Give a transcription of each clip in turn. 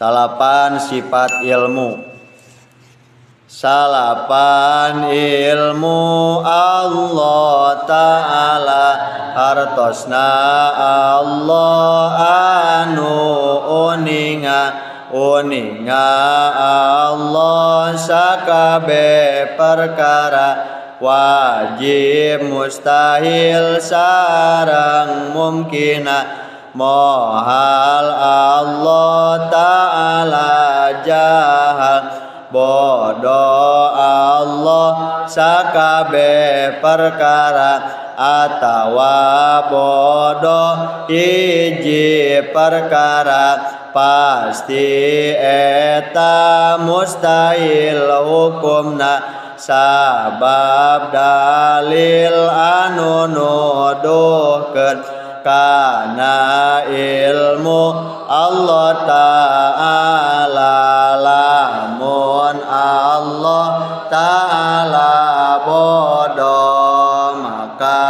Salapan sifat ilmu. Salapan ilmu Allah Ta'ala hartosna Allah anu uninga Allah sakabe perkara wajib mustahil sareng mungkina mohal Allah Ta'ala jahal bodoh Allah sakabe perkara atawa bodoh hiji perkara pasti eta mustahil hukumna sabab dalil anu nuduhkeun kana ilmu Allah Ta'ala lamun Allah Ta'ala bodoh maka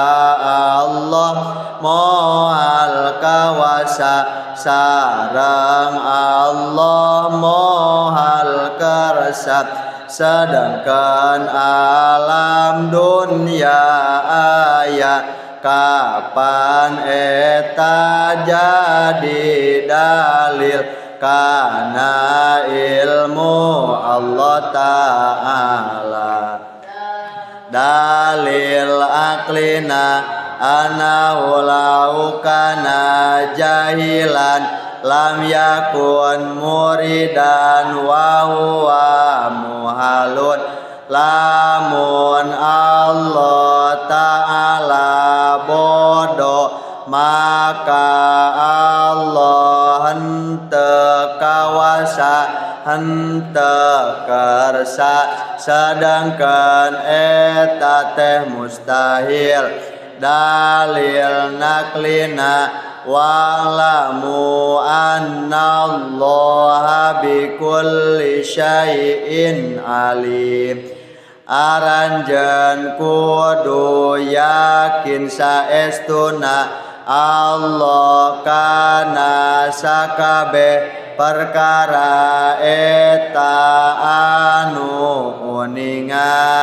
Allah moal kawasa sareng Allah moal kersa sedangkan alam dunia aya kapan eta jadi dalil kana ilmu Allah Ta'ala dalil aklina anahu lau kana jahilan lam yakun muridan wa huwa muhalun lamun Allah Ta'ala bodoh maka Allah henteu kawasa henteu kersa sedangkan eta teh mustahil dalil naklina wa'lamu annallaha bikulli syai'in alim aranjeun kudu yakin saestuna Allah kana sakabeh perkara eta anu uninga